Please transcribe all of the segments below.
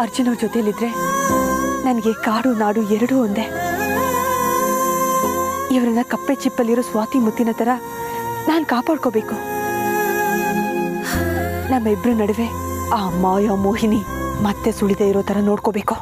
ಅರ್ಜುನ ಜೊತೆಲಿದ್ರೆ ನನಗೆ ಕಾಡು ನಾಡು ಎರಡೂ ಒಂದೇ. ಇವರನ್ನ ಕಪ್ಪೆ ಚಿಪ್ಪಲ್ಲಿರೋ ಸ್ವಾತಿ ಮುತ್ತಿನ ತರ ನಾನು ಕಾಪಾಡ್ಕೋಬೇಕು. ನಮ್ಮಿಬ್ರ ನಡುವೆ ಆ ಮಾಯಾ ಮೋಹಿನಿ ಮತ್ತೆ ಸುಳಿದೇ ಇರೋ ತರ ನೋಡ್ಕೋಬೇಕು.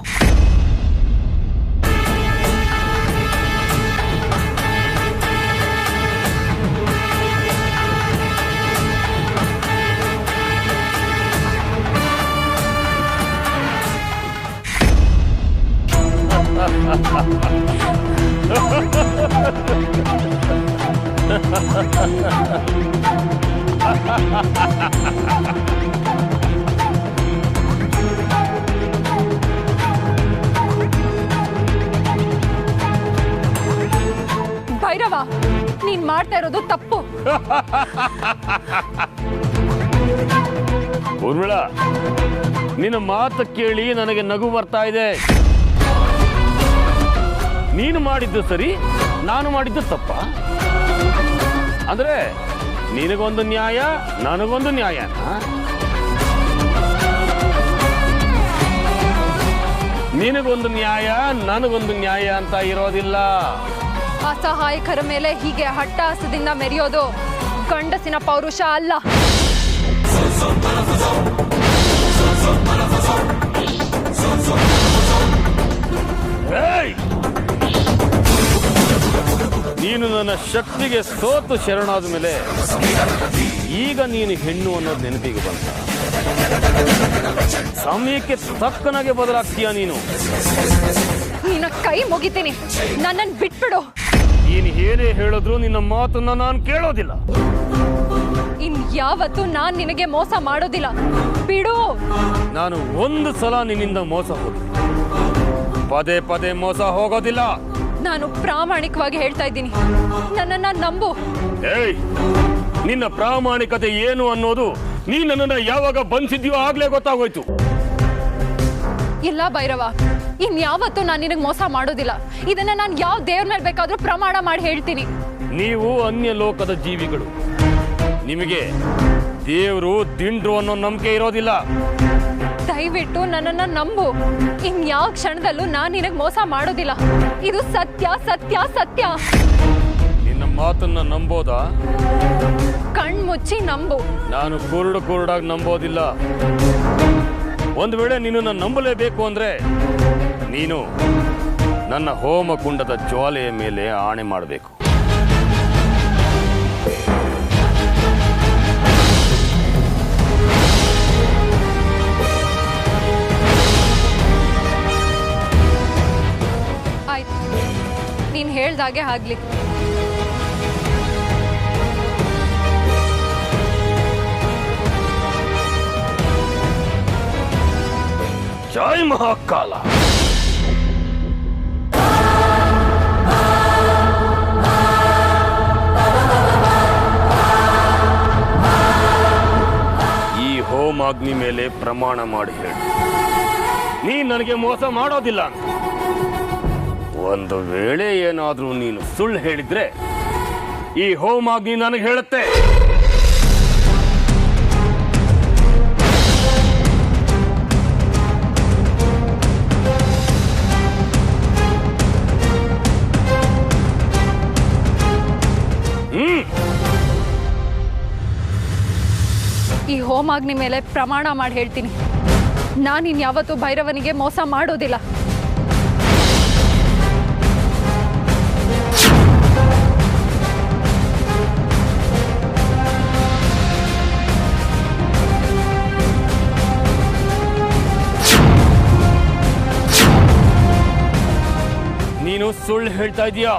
ಭೈರವ, ನೀನ್ ಮಾಡ್ತಾ ಇರೋದು ತಪ್ಪು. ಊರ್ಮಿಳಾ, ನಿನ್ನ ಮಾತು ಕೇಳಿ ನನಗೆ ನಗು ಬರ್ತಾ ಇದೆ. ನೀನು ಮಾಡಿದ್ದು ಸರಿ, ನಾನು ಮಾಡಿದ್ದು ತಪ್ಪ. ಅಂದ್ರೆ ನಿನಗೊಂದು ನ್ಯಾಯ, ನನಗೊಂದು ನ್ಯಾಯನಾ? ನಿನಗೊಂದು ನ್ಯಾಯ, ನನಗೊಂದು ನ್ಯಾಯ ಅಂತ ಇರೋದಿಲ್ಲ. ಅಸಹಾಯಕರ ಮೇಲೆ ಹೀಗೆ ಹಟ್ಟಹಾಸದಿಂದ ಮೆರೆಯೋದು ಗಂಡಸಿನ ಪೌರುಷ ಅಲ್ಲ. ನೀನು ನನ್ನ ಶಕ್ತಿಗೆ ಸೋತು ಶರಣಾದ ಮೇಲೆ ಈಗ ನೀನು ಹೆಣ್ಣು ಅನ್ನೋದು ನೆನಪಿಗೆ ಬಂತ. ಸಮಯಕ್ಕೆ ತಕ್ಕನಾಗೆ ಬದಲಾಗ್ತೀಯ ನೀನು. ನಿನ್ನ ಕೈ ಮುಗಿತೀನಿ, ನನ್ನನ್ನು ಬಿಟ್ಬಿಡು. ನೀನು ಏನೇ ಹೇಳಿದ್ರು ನಿನ್ನ ಮಾತನ್ನ ನಾನು ಕೇಳೋದಿಲ್ಲ. ಇನ್ ಯಾವತ್ತೂ ನಾನ್ ನಿನಗೆ ಮೋಸ ಮಾಡೋದಿಲ್ಲ, ಬಿಡು. ನಾನು ಒಂದು ಸಲ ನಿನ್ನಿಂದ ಮೋಸ ಹೋಗಿದ್ದೆ, ಪದೇ ಪದೇ ಮೋಸ ಹೋಗೋದಿಲ್ಲ. ನಾನು ಪ್ರಾಮಾಣಿಕವಾಗಿ ಹೇಳ್ತಾ ಇದ್ದೀನಿ, ನನ್ನನ್ನ ನಂಬು. ಏಯ್, ನಿನ್ನ ಪ್ರಾಮಾಣಿಕತೆ ಏನು ಅನ್ನೋದು ನೀ ನನ್ನನ್ನ ಯಾವಾಗ ಬಂಧಿಸಿದ್ಯೋ ಆಗ್ಲೇ ಗೊತ್ತಾಗೋಯ್ತು. ಇಲ್ಲ ಭೈರವ, ಇನ್ಯಾವತ್ತೂ ನಾನು ನಿನಗೆ ಮೋಸ ಮಾಡೋದಿಲ್ಲ. ಇದನ್ನ ನಾನು ಯಾವ ದೇವ್ರ ಮೇಲೆ ಬೇಕಾದ್ರೂ ಪ್ರಮಾಣ ಮಾಡಿ ಹೇಳ್ತೀನಿ. ನೀವು ಅನ್ಯ ಲೋಕದ ಜೀವಿಗಳು, ನಿಮಗೆ ದೇವರು ದಿಂಡ್ರು ಅನ್ನೋ ನಂಬಿಕೆ ಇರೋದಿಲ್ಲ. ದಯವಿಟ್ಟು ನನ್ನನ್ನ ನಂಬು. ಇನ್ಯಾವ ಕ್ಷಣದಲ್ಲೂ ನಾನು ನಿನಗೆ ಮೋಸ ಮಾಡೋದಿಲ್ಲ. ಇದು ಸತ್ಯ, ಸತ್ಯ, ಸತ್ಯ. ನಿನ್ನ ಮಾತನ್ನ ನಂಬೋದಾ? ಕಣ್ಮುಚ್ಚಿ ನಂಬು. ನಾನು ಕುರುಡಾಗಿ ನಂಬೋದಿಲ್ಲ. ಒಂದು ವೇಳೆ ನಿನ್ನನ್ನು ನಂಬಲೇಬೇಕು ಅಂದ್ರೆ ನೀನು ನನ್ನ ಹೋಮಕುಂಡದ ಜ್ವಾಲೆಯ ಮೇಲೆ ಆಣೆ ಮಾಡಬೇಕು. ಆಯ್ತು, ನೀನ್ ಹೇಳ್ದಾಗೆ ಆಗ್ಲಿ. ಜೈ ಮಹಾಕಾಲ. ಈ ಹೋಮಾಗ್ನಿ ಮೇಲೆ ಪ್ರಮಾಣ ಮಾಡಿ ಹೇಳಿ, ನೀ ನನಗೆ ಮೋಸ ಮಾಡೋದಿಲ್ಲ. ಒಂದು ವೇಳೆ ಏನಾದ್ರೂ ನೀನು ಸುಳ್ಳು ಹೇಳಿದ್ರೆ ಈ ಹೋಮಾಗ್ನಿ ನನಗೆ ಹೇಳುತ್ತೆ. ಈ ಹೋಮಾಗ್ನಿ ಮೇಲೆ ಪ್ರಮಾಣ ಮಾಡಿ ಹೇಳ್ತೀನಿ, ನಾನು ಇನ್ಯಾವತ್ತೂ ಭೈರವನಿಗೆ ಮೋಸ ಮಾಡೋದಿಲ್ಲ. ನೀನು ಸುಳ್ಳು ಹೇಳ್ತಾ ಇದೀಯಾ?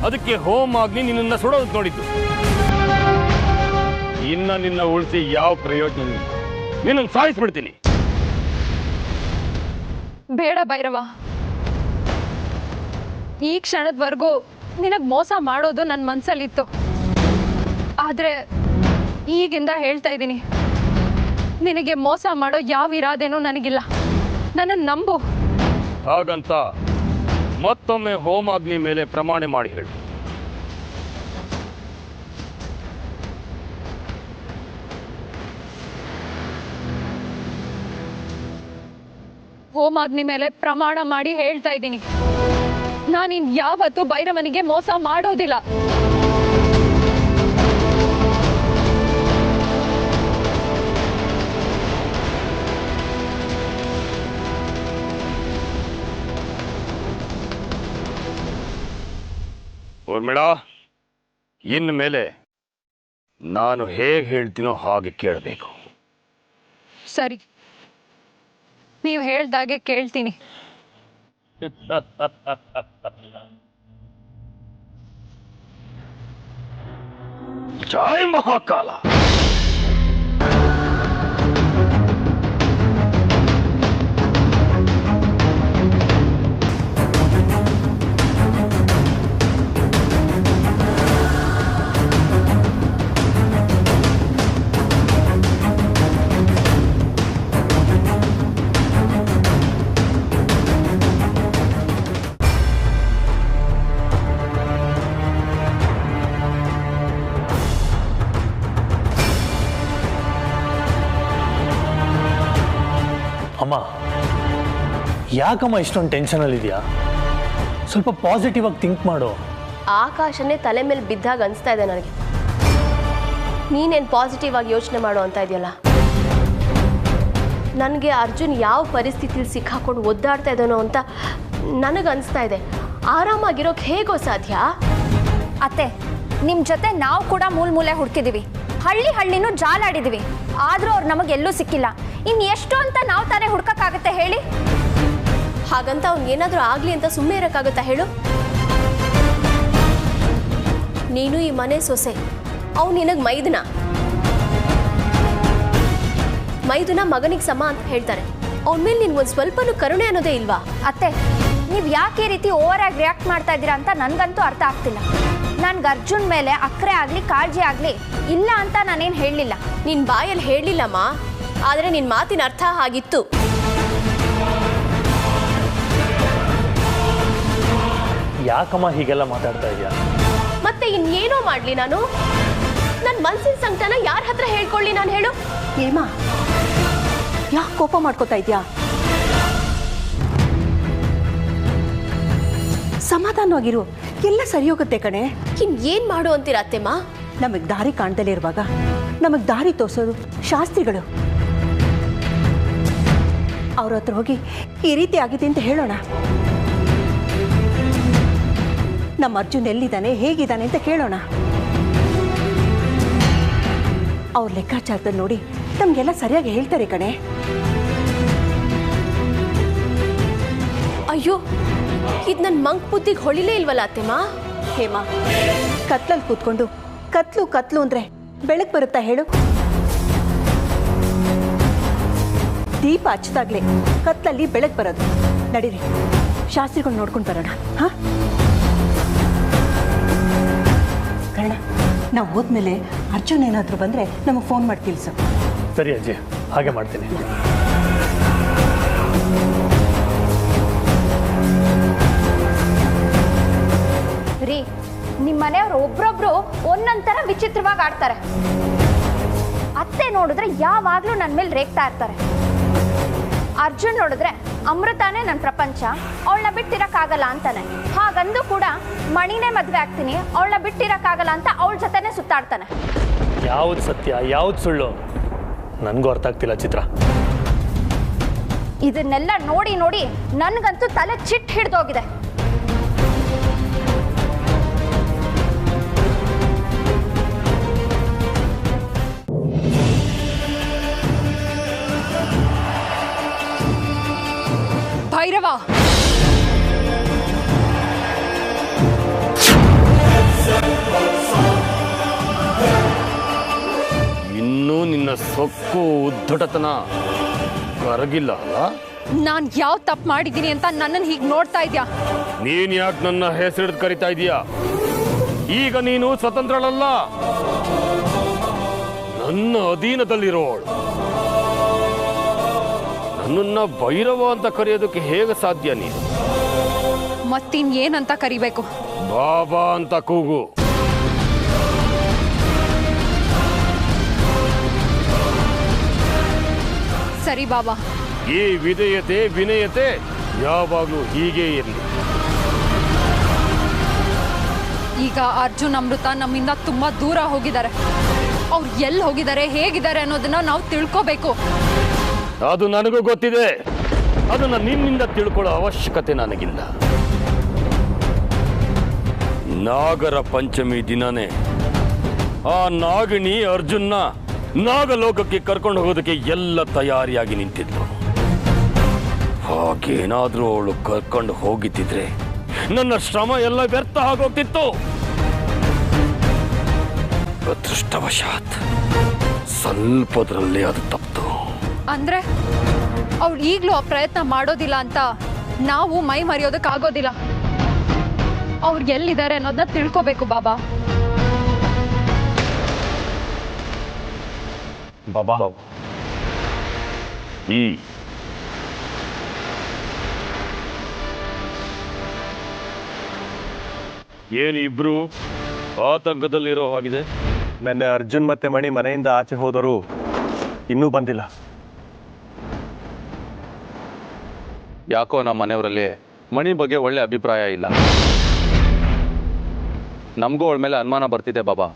ಅದಕ್ಕೆ ಹೋಮಾಗ್ನಿ ನಿನ್ನನ್ನು ಸುಡೋದು ನೋಡಿದ್ದು. ಇನ್ನ ನಿನ್ನ ಉಳಿಸಿ ಯಾವ ಪ್ರಯೋಜನ? ನಿನ್ನನ್ನು ಸಾಯಿಸ್ಬಿಡ್ತೀನಿ. ಬೇಡ ಭೈರವ, ಈ ಕ್ಷಣದವರೆಗೂ ನಿನಗೆ ಮೋಸ ಮಾಡೋದು ನನ್ನ ಮನಸ್ಸಲ್ಲಿತ್ತು. ಆದರೆ ಈಗಿಂದ ಹೇಳ್ತಾ ಇದ್ದೀನಿ, ನಿನಗೆ ಮೋಸ ಮಾಡೋ ಯಾವ ಇರಾದೇನೂ ನನಗಿಲ್ಲ. ನನ್ನನ್ನು ನಂಬು. ಹಾಗಂತ ಮತ್ತೊಮ್ಮೆ ಹೋಮಾಗ್ನಿ ಮೇಲೆ ಪ್ರಮಾಣ ಮಾಡಿ ಹೇಳು. ಹೋಮಾಗ್ನಿ ಮೇಲೆ ಪ್ರಮಾಣ ಮಾಡಿ ಹೇಳ್ತಾ ಇದ್ದೀನಿ, ನಾನಿನ್ ಯಾವತ್ತೂ ಭೈರವನಿಗೆ ಮೋಸ ಮಾಡೋದಿಲ್ಲ. ಊರ್ಮಿಳಾ, ಇನ್ನು ಮೇಲೆ ನಾನು ಹೇಗೆ ಹೇಳ್ತೀನೋ ಹಾಗೆ ಕೇಳಬೇಕು. ಸರಿ, ನೀವು ಹೇಳ್ದಾಗೆ ಕೇಳ್ತೀನಿ. ಜೈ ಮಹಾಕಾಲ. ಅಮ್ಮ, ಯಾಕಮ್ಮ ಇಷ್ಟೊಂದು ಟೆನ್ಷನಲ್ಲಿದೆಯಾ? ಸ್ವಲ್ಪ ಪಾಸಿಟಿವ್ ಆಗಿ ಥಿಂಕ್ ಮಾಡು. ಆಕಾಶನೇ ತಲೆ ಮೇಲೆ ಬಿದ್ದಾಗ ಅನಿಸ್ತಾ ಇದೆ ನನಗೆ. ನೀನೇನು ಪಾಸಿಟಿವ್ ಆಗಿ ಯೋಚನೆ ಮಾಡು ಅಂತ ಇದೆಯಲ್ಲ. ನನಗೆ ಅರ್ಜುನ್ ಯಾವ ಪರಿಸ್ಥಿತಿಲಿ ಸಿಕ್ಕಾಕೊಂಡು ಒದ್ದಾಡ್ತಾ ಇದ್ದಾನೋ ಅಂತ ನನಗೆ ಅನಿಸ್ತಾ ಇದೆ. ಆರಾಮಾಗಿರೋಕೆ ಹೇಗೋ ಸಾಧ್ಯ? ಅತ್ತೆ, ನಿಮ್ಮ ಜೊತೆ ನಾವು ಕೂಡ ಮೂಲೆ ಹುಡುಕಿದ್ದೀವಿ, ಹಳ್ಳಿನೂ ಜಾಲಾಡಿದ್ದೀವಿ, ಆದರೂ ಅವ್ರು ನಮಗೆಲ್ಲೂ ಸಿಕ್ಕಿಲ್ಲ. ಇನ್ನು ಎಷ್ಟು ಅಂತ ನಾವು ತಾನೇ ಹುಡ್ಕಕ್ಕಾಗತ್ತೆ ಹೇಳಿ? ಹಾಗಂತ ಅವ್ನು ಏನಾದರೂ ಆಗಲಿ ಅಂತ ಸುಮ್ಮನೆ ಇರೋಕ್ಕಾಗತ್ತಾ ಹೇಳು? ನೀನು ಈ ಮನೆ ಸೊಸೆ, ಅವ್ನು ನಿನಗೆ ಮೈದುನ ಮಗನಿಗೆ ಸಮ ಅಂತ ಹೇಳ್ತಾರೆ. ಅವನ ಮೇಲೆ ನಿನ್ಗೊಂದು ಸ್ವಲ್ಪನೂ ಕರುಣೆ ಅನ್ನೋದೇ ಇಲ್ವಾ? ಅತ್ತೆ, ನೀವು ಯಾಕೆ ಈ ರೀತಿ ಓವರ್ ಆಗಿ ರಿಯಾಕ್ಟ್ ಮಾಡ್ತಾ ಇದ್ದೀರಾ ಅಂತ ನನಗಂತೂ ಅರ್ಥ ಆಗ್ತಿಲ್ಲ. ನನ್ಗೆ ಅರ್ಜುನ್ ಮೇಲೆ ಅಕ್ಕರೆ ಆಗಲಿ ಕಾಳಜಿ ಆಗಲಿ ಇಲ್ಲ ಅಂತ ನಾನೇನು ಹೇಳಲಿಲ್ಲ. ನಿನ್ನ ಬಾಯಲ್ಲಿ ಹೇಳಲಿಲ್ಲಮ್ಮ, ಆದರೆ ನಿನ್ನ ಮಾತಿನ ಅರ್ಥ ಆಗಿತ್ತು. ಯಾಕಮ್ಮ ಹೀಗೆಲ್ಲ ಮಾತಾಡ್ತಾ ಇದೆಯಾ? ಮತ್ತೆ ಇನ್ನೇನೋ ಮಾಡಲಿ ನಾನು? ನನ್ನ ಮನಸ್ಸಿನ ಸಂಕಟನ ಯಾರ ಹತ್ರ ಹೇಳ್ಕೊಳ್ಳಿ ನಾನು ಹೇಳು? ಹೇಮಾ, ಯಾಕೆ ಕೋಪ ಮಾಡ್ಕೋತಾ ಇದೆಯಾ? ಸಮಾಧಾನವಾಗಿರು, ಎಲ್ಲ ಸರಿ ಹೋಗುತ್ತೆ ಕಣೆ. ಏನು ಮಾಡು ಅಂತೀರಾ ಅತ್ತೆಮ್ಮ? ನಮಗೆ ದಾರಿ ಕಾಣ್ದಲೇ ಇರುವಾಗ ನಮಗೆ ದಾರಿ ತೋರಿಸೋದು ಶಾಸ್ತ್ರಿಗಳು. ಅವ್ರ ಹತ್ರ ಹೋಗಿ ಈ ರೀತಿ ಆಗಿದೆ ಅಂತ ಹೇಳೋಣ. ನಮ್ಮ ಅರ್ಜುನ್ ಎಲ್ಲಿದ್ದಾನೆ, ಹೇಗಿದ್ದಾನೆ ಅಂತ ಕೇಳೋಣ. ಅವ್ರ ಲೆಕ್ಕಾಚಾರದಲ್ಲಿ ನೋಡಿ ನಮಗೆಲ್ಲ ಸರಿಯಾಗಿ ಹೇಳ್ತಾರೆ ಕಣೆ. ಅಯ್ಯೋ, ಇದು ನನ್ನ ಮಂಕ್ ಬುದ್ಧಿಗೆ ಹೊಳಿಲೇ ಇಲ್ವಲ್ಲ ಅತ್ತೆಮ್ಮ? ಹೇಮಾ, ಕತ್ಲಲ್ಲಿ ಕೂತ್ಕೊಂಡು ಕತ್ಲು ಅಂದ್ರೆ ಬೆಳಕು ಬರುತ್ತಾ ಹೇಳು? ದೀಪ ಹಚ್ಚಿದಾಗ್ಲೇ ಕತ್ಲಲ್ಲಿ ಬೆಳಕು ಬರೋದು. ನಡೀರಿ, ಶಾಸ್ತ್ರಿಗಳು ನೋಡ್ಕೊಂಡು ಬರೋಣ. ಹಾ ಕರ್ಣ, ನಾವು ಹೋದ್ಮೇಲೆ ಅರ್ಜುನ್ ಏನಾದರೂ ಬಂದರೆ ನಮಗೆ ಫೋನ್ ಮಾಡಿ ತಿಳಿಸು. ಸರಿ ಅಜ್ಜಿ, ಹಾಗೆ ಮಾಡ್ತೀನಿ. ರೀ, ನಿಮ್ಮ ಮನೆಯವ್ರು ಒಬ್ರೊಬ್ರು ಒಂದೊಂಥರ ವಿಚಿತ್ರವಾಗಿ ಆಡ್ತಾರೆ. ಅತ್ತೆ ನೋಡಿದ್ರೆ ಯಾವಾಗಲೂ ನನ್ನ ಮೇಲೆ ರೇಗ್ತಾ ಇರ್ತಾರೆ. ಅರ್ಜುನ್ ನೋಡಿದ್ರೆ ಅಮೃತಾನೇ ನನ್ನ ಪ್ರಪಂಚ, ಅವಳನ್ನ ಬಿಟ್ಟಿರಕ್ಕಾಗಲ್ಲ ಅಂತಾನೆ. ಹಾಗಂದು ಕೂಡ ಮಣಿನೇ ಮದುವೆ ಆಗ್ತೀನಿ, ಅವಳನ್ನ ಬಿಟ್ಟಿರಕ್ಕಾಗಲ್ಲ ಅಂತ ಅವಳ ಜೊತೆನೇ ಸುತ್ತಾಡ್ತಾನೆ. ಯಾವ್ದು ಸತ್ಯ ಯಾವ್ದು ಸುಳ್ಳು ನನಗೂ ಅರ್ಥ ಆಗ್ತಿಲ್ಲ ಚಿತ್ರ. ಇದನ್ನೆಲ್ಲ ನೋಡಿ ನೋಡಿ ನನಗಂತೂ ತಲೆ ಚಿಟ್ ಹಿಡ್ದೋಗಿದೆ. ಭೈರವ, ಇನ್ನೂ ನಿನ್ನ ಸೊಕ್ಕು ಉದ್ದಟತನ ಕರಗಿಲ್ಲ ಅಲ್ಲ? ನಾನು ಯಾವ ತಪ್ಪು ಮಾಡಿದ್ದೀನಿ ಅಂತ ನನ್ನನ್ನು ಹೀಗೆ ನೋಡ್ತಾ ಇದ್ಯಾ? ನೀನ್ ಯಾಕೆ ನನ್ನ ಹೆಸರಿಡ್ದು ಕರಿತಾ ಇದೀಯಾ? ಈಗ ನೀನು ಸ್ವತಂತ್ರಳಲ್ಲ, ನನ್ನ ಅಧೀನದಲ್ಲಿರೋಳು. ನನ್ನನ್ನ ಭೈರವ ಅಂತ ಕರೆಯೋದಕ್ಕೆ ಹೇಗೆ ಸಾಧ್ಯ? ನೀನು ಮತ್ತಿನ್ನೇನಂತ ಕರಿಬೇಕು? ಬಾಬಾ ಅಂತ ಕೂಗು. ಸರಿ ಬಾಬಾ, ಈ ವಿಧೇಯತೆ ವಿನಯತೆ ಯಾವಾಗಲೂ ಹೀಗೇ ಇರಲಿ. ಈಗ ಅರ್ಜುನ್ ಅಮೃತ ನಮ್ಮಿಂದ ತುಂಬಾ ದೂರ ಹೋಗಿದ್ದಾರೆ. ಅವ್ರು ಎಲ್ಲಿ ಹೋಗಿದ್ದಾರೆ, ಹೇಗಿದ್ದಾರೆ ಅನ್ನೋದನ್ನ ನಾವು ತಿಳ್ಕೋಬೇಕು. ಅದು ನನಗೂ ಗೊತ್ತಿದೆ. ಅದನ್ನ ನಿನ್ನಿಂದ ತಿಳ್ಕೊಳ್ಳೋ ಅವಶ್ಯಕತೆ ನನಗಿಲ್ಲ. ನಾಗರ ಪಂಚಮಿ ದಿನನೇ ಆ ನಾಗಿಣಿ ಅರ್ಜುನ್ನ ನಾಗಲೋಕಕ್ಕೆ ಕರ್ಕೊಂಡು ಹೋಗೋದಕ್ಕೆ ಎಲ್ಲ ತಯಾರಿಯಾಗಿ ನಿಂತಿದ್ಲು. ಹಾಗೇನಾದ್ರೂ ಅವಳು ಕರ್ಕೊಂಡು ಹೋಗಿದ್ದಿದ್ರೆ ನನ್ನ ಶ್ರಮ ಎಲ್ಲ ವ್ಯರ್ಥ ಆಗೋಗ್ತಿತ್ತು. ಅದೃಷ್ಟವಶಾತ್ ಸ್ವಲ್ಪದ್ರಲ್ಲೇ ಅದು ತಪ್ಪಿತು. ಅಂದ್ರೆ ಅವಳು ಈಗಲೂ ಆ ಪ್ರಯತ್ನ ಮಾಡೋದಿಲ್ಲ ಅಂತ ನಾವು ಮೈ ಮರೆಯೋದಕ್ಕಾಗೋದಿಲ್ಲ. ಅವ್ರು ಎಲ್ಲಿದ್ದಾರೆ ಅನ್ನೋದನ್ನ ತಿಳ್ಕೋಬೇಕು ಬಾಬಾ. ಬಾಬಾ ಏನು ಇಬ್ರು ಆತಂಕದಲ್ಲಿರೋ ಹಾಗಿದೆ? ನೆನ್ನೆ ಅರ್ಜುನ್ ಮತ್ತೆ ಮಣಿ ಮನೆಯಿಂದ ಆಚೆ ಹೋದರೂ ಇನ್ನೂ ಬಂದಿಲ್ಲ. ಯಾಕೋ ನಮ್ಮ ಮನೆಯವರಲ್ಲಿ ಮಣಿ ಬಗ್ಗೆ ಒಳ್ಳೆ ಅಭಿಪ್ರಾಯ ಇಲ್ಲ. ನಮಗೂ ಅವಳ ಮೇಲೆ ಅನುಮಾನ ಬರ್ತಿದೆ ಬಾಬಾ.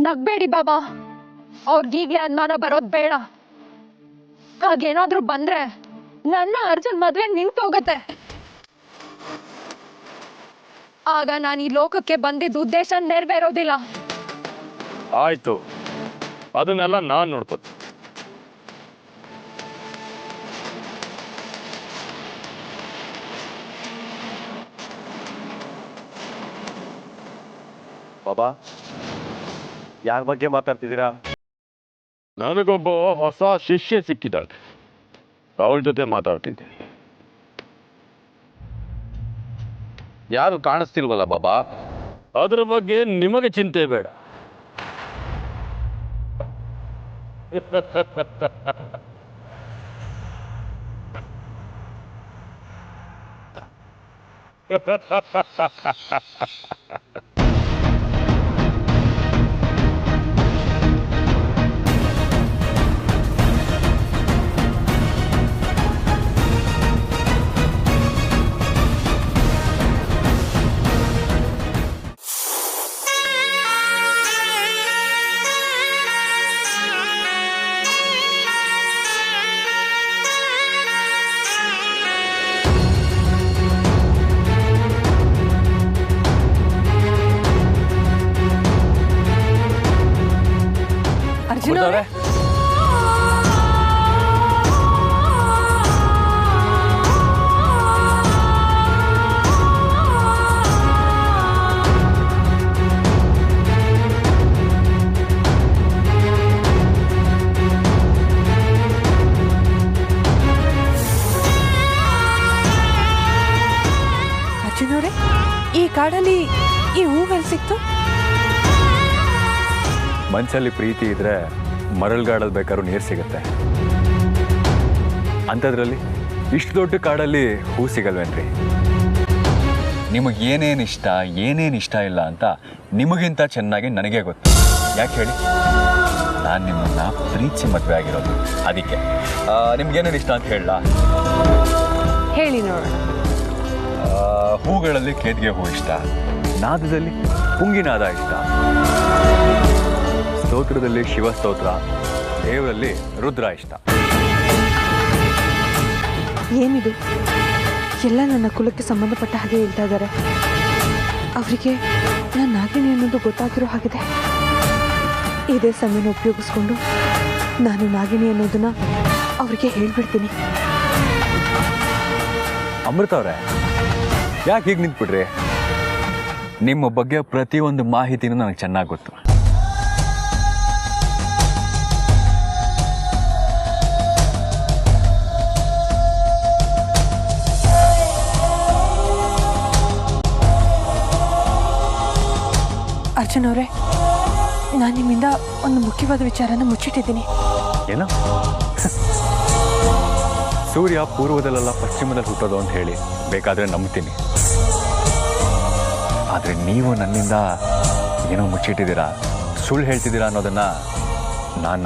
ನಗ್ಬೇಡಿ ಬಾಬಾ. ಅವ್ರಿಗೀಗ್ಲೇ ಅನುಮಾನ ಬರೋದ್ ಬೇಡ. ಹಾಗೇನಾದ್ರೂ ಬಂದ್ರೆ ನನ್ನ ಅರ್ಜುನ್ ಮದ್ವೆ ನಿಂತೋಗತ್ತೆ. ಆಗ ನಾನು ಈ ಲೋಕಕ್ಕೆ ಬಂದಿದ್ದ ಉದ್ದೇಶ ನೆರವೇರೋದಿಲ್ಲ. ಆಯ್ತು, ಅದನ್ನೆಲ್ಲ ನಾನು ನೋಡ್ಕೋತೀನಿ. ಬಾಬಾ, ಯಾರ ಬಗ್ಗೆ ಮಾತಾಡ್ತಿದ್ದೀರಾ? ನನಗೊಬ್ಬ ಹೊಸ ಶಿಷ್ಯ ಸಿಕ್ಕಿದ್ದಾಳೆ. ಅವಳ ಜೊತೆ ಮಾತಾಡ್ತಿದ್ದೀನಿ. ಯಾರು ಕಾಣಿಸ್ತಿಲ್ವಲ್ಲ ಬಾಬಾ? ಅದರ ಬಗ್ಗೆ ನಿಮಗೆ ಚಿಂತೆ ಬೇಡ. ಅರ್ಜುನ್ ಅವರೇ, ಈ ಕಾಡಲ್ಲಿ ಈ ಹೂವೆಲ್ಲಿ ಸಿಕ್ತು? ಮನಸ್ಸಲ್ಲಿ ಪ್ರೀತಿ ಇದ್ರೆ ಮರಳುಗಾಡಲ್ಲಿ ಬೇಕಾದ್ರೂ ನೀರು ಸಿಗುತ್ತೆ. ಅಂಥದ್ರಲ್ಲಿ ಇಷ್ಟು ದೊಡ್ಡ ಕಾಡಲ್ಲಿ ಹೂ ಸಿಗಲ್ವೇನ್ರಿ? ನಿಮಗೆ ಏನೇನು ಇಷ್ಟ ಇಲ್ಲ ಅಂತ ನಿಮಗಿಂತ ಚೆನ್ನಾಗಿ ನನಗೆ ಗೊತ್ತು. ಯಾಕೆ ಹೇಳಿ? ನಾನು ನಿಮ್ಮನ್ನು ಪ್ರೀತಿಸಿ ಮದುವೆ ಆಗಿರೋದು. ಅದಕ್ಕೆ ನಿಮ್ಗೇನೇನು ಇಷ್ಟ ಅಂತ ಹೇಳಲ್ಲ? ಹೇಳಿ ನೋಡೋಣ. ಹೂಗಳಲ್ಲಿ ಕೇದಿಗೆ ಹೂ ಇಷ್ಟ, ನಾದದಲ್ಲಿ ಪುಂಗಿನಾದ ಇಷ್ಟ, ಸ್ತೋತ್ರದಲ್ಲಿ ಶಿವಸ್ತೋತ್ರ, ದೇವರಲ್ಲಿ ರುದ್ರ ಇಷ್ಟ. ಏನಿದು? ಎಲ್ಲ ನನ್ನ ಕುಲಕ್ಕೆ ಸಂಬಂಧಪಟ್ಟ ಹಾಗೆ ಹೇಳ್ತಾ ಇದ್ದಾರೆ. ಅವರಿಗೆ ನಾನು ನಾಗಿಣಿ ಅನ್ನೋದು ಗೊತ್ತಾಗಿರೋ ಹಾಗಿದೆ. ಇದೇ ಸಮಯನ ಉಪಯೋಗಿಸ್ಕೊಂಡು ನಾನು ನಾಗಿಣಿ ಅನ್ನೋದನ್ನ ಅವರಿಗೆ ಹೇಳ್ಬಿಡ್ತೀನಿ. ಅಮೃತ ಅವರೇ, ಯಾಕೆ ಹೀಗೆ ನಿಂತ್ಬಿಟ್ರಿ? ನಿಮ್ಮ ಬಗ್ಗೆ ಪ್ರತಿಯೊಂದು ಮಾಹಿತಿನೂ ನನಗೆ ಚೆನ್ನಾಗಿ ಗೊತ್ತು. ಅರ್ಜುನ್ ಅವರೇ, ನಾನು ನಿಮ್ಮಿಂದ ಒಂದು ಮುಖ್ಯವಾದ ವಿಚಾರನ ಮುಚ್ಚಿಟ್ಟಿದ್ದೀನಿ. ಏನು? ಸೂರ್ಯ ಪೂರ್ವದಲ್ಲೆಲ್ಲ ಪಶ್ಚಿಮದಲ್ಲಿ ಹುಟ್ಟೋದು ಅಂತ ಹೇಳಿ ಬೇಕಾದರೆ ನಂಬ್ತೀನಿ. ಆದರೆ ನೀವು ನನ್ನಿಂದ ಏನೋ ಮುಚ್ಚಿಟ್ಟಿದ್ದೀರಾ, ಸುಳ್ಳು ಹೇಳ್ತಿದ್ದೀರಾ ಅನ್ನೋದನ್ನು ನಾನು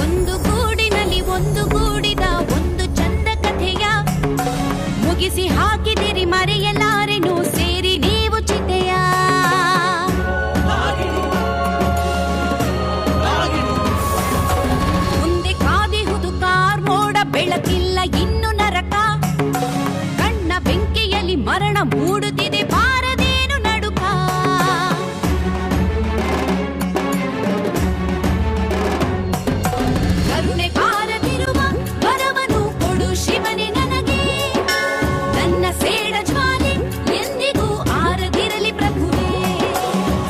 ಒಂದು ಗೂಡಿನಲ್ಲಿ ಒಂದು ಗೂಡಿದ ಒಂದು ಚಂದ ಕಥೆಯ ಮುಗಿಸಿ ಹಾಕಿದಿರಿ, ಮರೆಯಲಾರೆನು ಸೇರಿ ನೀವು ಚಿತೆಯ. ಮುಂದೆ ಕಾದಿಹುದು ಕಾರ್ ಮೋಡ, ಬೆಳಕಿಲ್ಲ ಇನ್ನು ನರಕ, ಕಣ್ಣ ಬೆಂಕಿಯಲ್ಲಿ ಮರಣ ಮೂಡುತ್ತಿದೆ, ಬಾರದೇನು ನಡುಕ. ಕರುಣೆ ಬಾರದಿರುವ ವರವನು ಕೊಡು ಶಿವನೇ ನನಗೆ, ನನ್ನ ಸೇಡ ಜ್ವಾಲೆ ಎಂದಿಗೂ ಆರದಿರಲಿ ಪ್ರಭುವೇ.